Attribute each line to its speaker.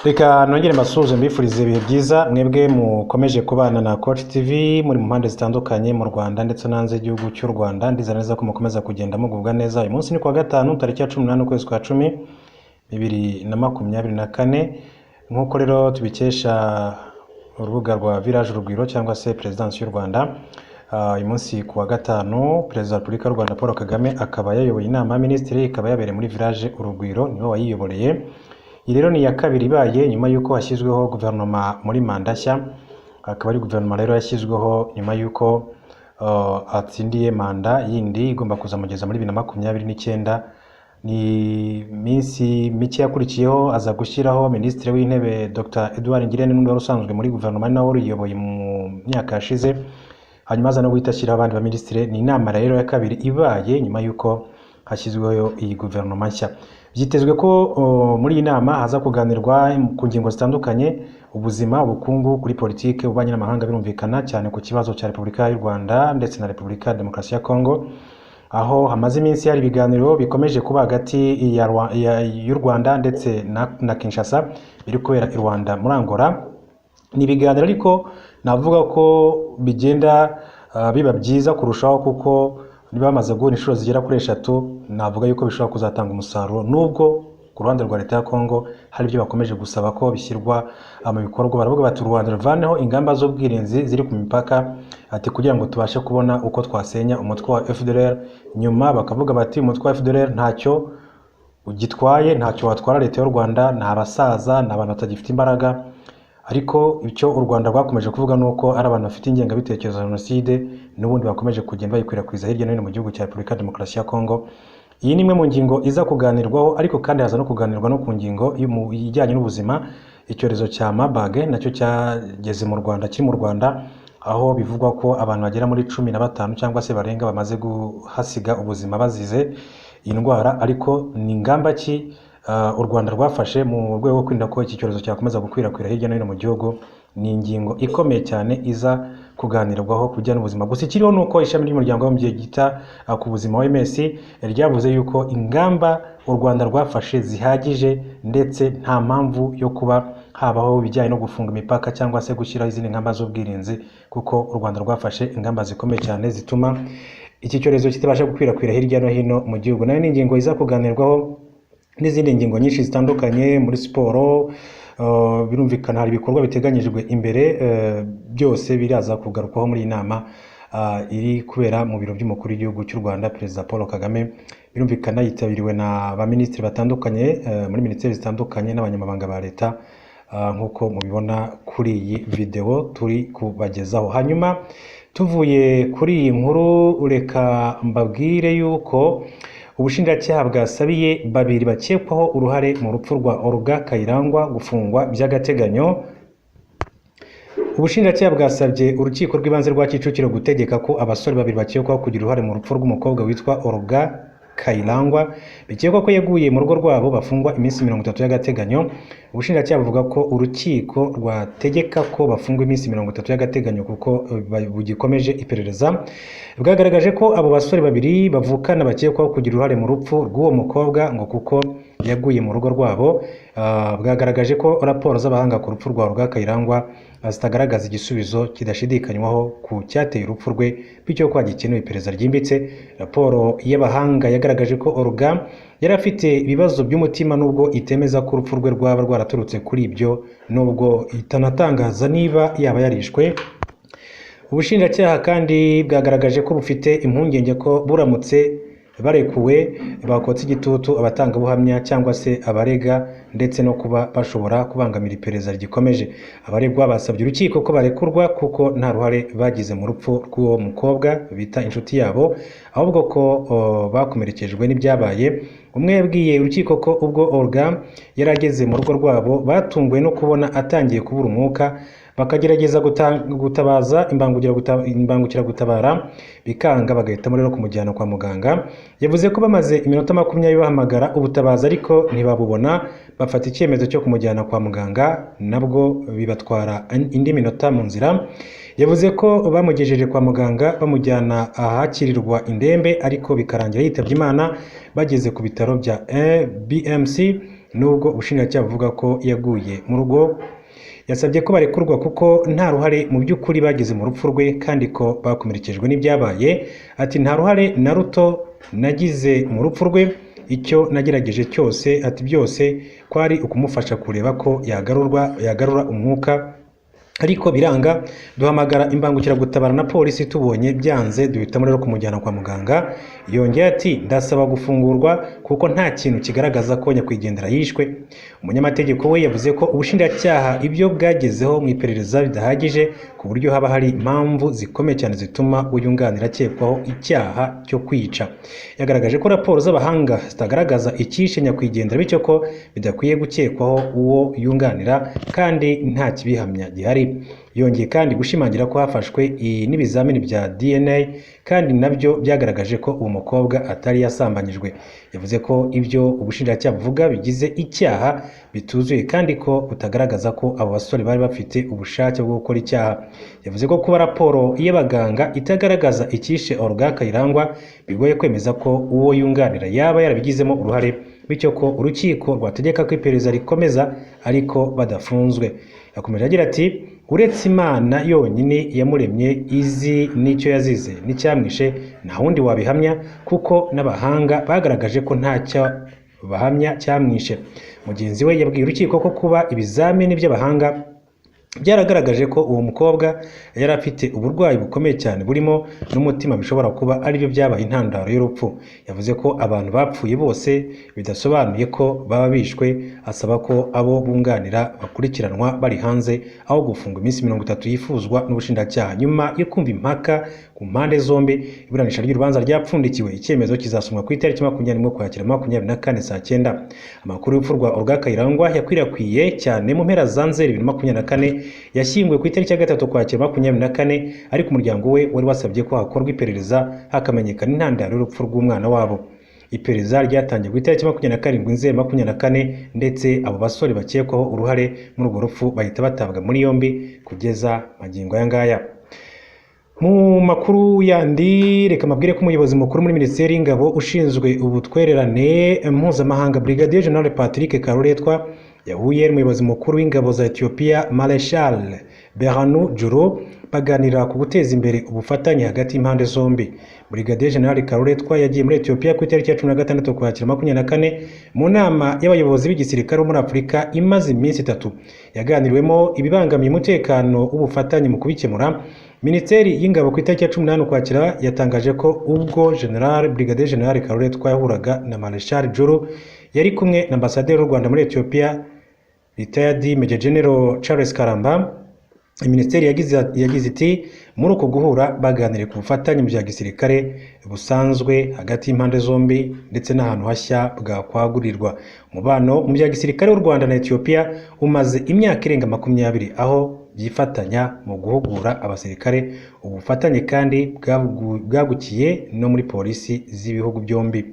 Speaker 1: Reka nongere mbasuhuze mbifurize ibihe byiza mwebwe mukomeje kubana na Coach TV muri mu mpande zitandukanye mu Rwanda ndetse n'hanze y'igihugu cy'u Rwanda. Ndizera neza ko mukomeza kugenda mugubwa neza. Uyu munsi ni kuwa gatanu tariki ya 18 ukwezi kwa 10 2024, nk'uko rero tubikesha urubuga rwa Village Urugwiro cyangwa se Presidence y'u Rwanda. Uyu munsi kuwa gatanu Perezida wa Repubulika y'u Rwanda Paul Kagame akaba yayoboye inama ya minisitiri, ikaba yabereye muri Village Urugwiro, niwe wayiyoboreye. Iyi rero ni iya kabiri ibaye nyuma y'uko hashyizweho guverinoma muri manda nshya. Akaba ari guverinoma rero yashyizweho nyuma y'uko atsindiye manda yindi igomba kuzamugeza muri 2029. Ni minsi mike yakurikiyeho aza gushyiraho minisitiri w'intebe Dr Edouard Ngirente n'undi wari usanzwe muri guverinoma nawe uyiyoboye mu myaka yashize, hanyuma aza no guhita ashyiraho abandi ba minisitiri. Ni inama rero ya kabiri ibaye nyuma y'uko hashyizweho iyi guverinoma nshya. Byitezwe ko muri iyi nama haza kuganirwa ku ngingo zitandukanye: ubuzima, ubukungu, kuri politike, ububanyi n'amahanga, birumvikana cyane ku kibazo cya Repubulika y'u Rwanda ndetse na Repubulika ya Demokarasi ya Kongo, aho hamaze iminsi hari ibiganiro bikomeje kuba hagati y'u Rwanda ndetse na Kinshasa biri kubera i Rwanda muri Angola. Ni ibiganiro ariko navuga ko bigenda biba byiza kurushaho, kuko niba bamaze guhura inshuro zigera kuri 3, navuga yuko bishobora kuzatanga umusaruro, nubwo ku ruhande rwa leta ya Kongo hari ibyo bakomeje gusaba ko bishyirwa mu bikorwa. Baravuga bati u Rwanda ruvaneho ingamba z'ubwirinzi ziri ku mipaka, ati kugira ngo tubashe kubona uko twasenya umutwe wa FDLR. Nyuma bakavuga bati umutwe wa FDLR ntacyo ugitwaye, ntacyo watwara leta y'u Rwanda, nta basaza, nta bantu batagifite imbaraga. Ariko icyo u Rwanda rwakomeje kuvuga nuko ari abantu bafite ingengabitekerezo ya jenoside, n'ubundi bakomeje kugenda bayikwirakwiza hirya no hino mu gihugu cya Repubulika ya Demokarasi ya Kongo. Iyi ni imwe mu ngingo iza kuganirwaho, ariko kandi haza no kuganirwa no ku ngingo ijyanye n'ubuzima. Icyorezo cya Marburg nacyo cyageze mu Rwanda, kiri mu Rwanda, aho bivugwa ko abantu bagera muri 15 cyangwa se barenga bamaze guhasiga ubuzima bazize iyi ndwara. Ariko ni ingamba ki u Rwanda rwafashe mu rwego rwo kwirinda ko iki cyorezo cyakomeza gukwirakwira hirya no hino mu gihugu? Ni ingingo ikomeye cyane iza kuganirwaho kujya n'ubuzima. Gusa ikiriho nuko ishami ry'umuryango w'abibumbye gita ku buzima OMS ryavuze yuko ingamba u Rwanda rwafashe zihagije, ndetse nta mpamvu yo kuba habaho ibijyanye no gufunga imipaka cyangwa se gushyiraho izindi ngamba z'ubwirinzi, kuko u Rwanda rwafashe ingamba zikomeye cyane zituma iki cyorezo kitabasha gukwirakwira hirya no hino mu gihugu. Nayo ni ingingo iza kuganirwaho n'izindi ngingo nyinshi zitandukanye muri siporo. Birumvikana hari ibikorwa biteganyijwe imbere, byose biraza kugarukwaho muri inama iri kubera mu biro by'umukuru w'igihugu cy'u Rwanda Perezida Paul Kagame. Birumvikana yitabiriwe na ba minisitiri batandukanye muri minisiteri zitandukanye n'abanyamabanga ba leta, nk'uko mubibona kuri iyi video turi kubagezaho. Hanyuma tuvuye kuri iyi nkuru, reka mbabwire yuko ubushinjacyaha bwasabiye babiri bakekwaho uruhare mu rupfu rwa Olga Kayirangwa gufungwa by'agateganyo. Ubushinjacyaha bwasabye urukiko rw'ibanze rwa Kicukiro gutegeka ko abasore babiri bakekwaho kugira uruhare mu rupfu rw'umukobwa witwa Olga Kayirangwa bikekwa ko yaguye mu rugo rwabo bafungwa iminsi 30 y'agateganyo. Ubushinjacyaha buvuga ko urukiko rwategeka ko bafungwa iminsi 30 y'agateganyo kuko bugikomeje iperereza. Bwagaragaje ko abo basore babiri bavukana bakekwaho kugira uruhare mu rupfu rw'uwo mukobwa ngo kuko yaguye mu rugo rwabo. Bwagaragaje ko raporo z'abahanga ku rupfu rwa Olga Kayirangwa zitagaragaza igisubizo kidashidikanywaho ku cyateye urupfu rwe, bityo ko hagikenewe iperereza ryimbitse. Raporo y'abahanga yagaragaje ko Olga yari afite ibibazo by'umutima, nubwo itemeza ko urupfu rwe rwaba rwaraturutse kuri ibyo, nubwo itanatangaza niba yaba yarishwe. Ubushinjacyaha kandi bwagaragaje ko bufite impungenge ko buramutse barekuwe bakotse igitutu abatangabuhamya cyangwa se abarega, ndetse no kuba bashobora kubangamira iperereza rigikomeje. Abaregwa basabye urukiko ko barekurwa kuko nta ruhare bagize mu rupfu rw'uwo mukobwa bita inshuti yabo, ahubwo ko bakomerekejwe n'ibyabaye. Umwe yabwiye urukiko ko ubwo Olga yari ageze mu rugo rwabo batunguwe no kubona atangiye kubura umwuka, bakagerageza gutabaza imbangukiragutabara bikanga, bagahitamo rero kumujyana kwa muganga. Yavuze ko bamaze iminota 20 bahamagara ubutabazi ariko ntibabubona, bafata icyemezo cyo kumujyana kwa muganga, nabwo bibatwara indi minota mu nzira. Yavuze ko bamugejeje kwa muganga bamujyana ahakirirwa indembe, ariko bikarangira yitabye Imana. Bageze ku bitaro bya BMC nubwo ubushinjacyaha buvuga ko yaguye mu rugo. Yasabye ko barekurwa kuko nta ruhare mu by'ukuri bagize mu rupfu rwe kandi ko bakomerekejwe n'ibyabaye. Ati nta ruhare na ruto nagize mu rupfu rwe, icyo nagerageje cyose ati byose kwari ukumufasha kureba ko yagarura umwuka, ariko biranga. Duhamagara imbangukiragutabara na polisi, tubonye byanze duhitamo rero kumujyana kwa muganga. Yongeye ati ndasaba gufungurwa kuko nta kintu kigaragaza ko nyakwigendera yishwe. Umunyamategeko we yavuze ko ubushinjacyaha ibyo bwagezeho mu iperereza bidahagije ku buryo haba hari impamvu zikomeye cyane zituma uyunganira akekwaho icyaha cyo kwica. Yagaragaje ko raporo z'abahanga zitagaragaza icyishe nyakwigendera, bityo ko bidakwiye gukekwaho uwo yunganira kandi nta kibihamya gihari. Yongeye kandi gushimangira ko hafashwe n'ibizamini bya DNA kandi nabyo byagaragaje ko uwo mukobwa atari yasambanyijwe. Yavuze ko ibyo ubushinjacyaha buvuga bigize icyaha bituzuye kandi ko butagaragaza ko abo basore bari bafite ubushake bwo gukora icyaha. Yavuze ko kuba raporo y'abaganga itagaragaza icyishe Olga Kayirangwa bigoye kwemeza ko uwo yunganira yaba yarabigizemo uruhare, bityo ko urukiko rwategeka ko iperereza rikomeza ariko badafunzwe. Yakomeje agira ati uretse Imana yonyine yamuremye izi n'icyo yazize n'icyamwishe, nta wundi wabihamya kuko n'abahanga bagaragaje ko ntacyo bahamya cyamwishe. Mugenzi we yabwiye urukiko ko kuba ibizamini by'abahanga byaragaragaje ko uwo mukobwa yari afite uburwayi bukomeye cyane burimo n'umutima bishobora kuba ari byo byabaye intandaro y'urupfu. Yavuze ko abantu bapfuye bose bidasobanuye ko baba bishwe. Asaba ko abo bunganira bakurikiranwa bari hanze aho gufungwa iminsi 30 yifuzwa n'ubushinjacyaha. Nyuma yo kumva impaka ku mpande zombi, iburanisha ry'urubanza ryapfundikiwe. Icyemezo kizasomwa ku itariki 21 Ukwakira 2024 saa 9. Amakuru y'urupfu rwa Olga Kayirangwa yakwirakwiye cyane mu mpera za Nzeri 2024. Yashyinguwe ku itariki ya 3 Ukwakira 2024, ariko umuryango we wari wasabye ko hakorwa iperereza hakamenyekana intandaro y'urupfu rw'umwana wabo. Iperereza ryatangiye ku itariki 27 Nzeri 2024 ndetse abo basore bakekwaho uruhare muri urwo rupfu bahita batabwa muri yombi kugeza magingo aya ngaya. Mu makuru yandi reka mabwire ko umuyobozi mukuru muri Minisiteri y'Ingabo ushinzwe ubutwererane mpuzamahanga Brigadier General Patrick Karuretwa yahuye n'umuyobozi mukuru w'ingabo za Ethiopia Marshal Berhanu Juro baganira ku guteza imbere ubufatanye hagati y'impande zombi. Brigadier General Karuretwa yagiye muri Ethiopia ku itariki ya 16 Ukwakira 2024 mu nama y'abayobozi b'igisirikare muri Afurika imaze iminsi 3 yaganiriwemo ibibangamiye umutekano w'ubufatanye mu kubikemura. Minisiteri y'Ingabo ku itariki ya 18 Ukwakira yatangaje ko ubwo Brigadier General Karuretwa yahuraga na Marshal Juro yari kumwe na Ambassadeur w'u Rwanda muri Ethiopia Retired Major General Charles Karamba. Minisiteri yagize iti muri uko guhura baganiriye ku bufatanye mu bya gisirikare busanzwe hagati y'impande zombi ndetse n'ahantu hashya bwakwagurirwa. Umubano mu bya gisirikare w'u Rwanda na Ethiopia umaze imyaka irenga 20 aho byifatanya mu guhugura abasirikare. Ubufatanye kandi bwagukiye no muri polisi z'ibihugu byombi.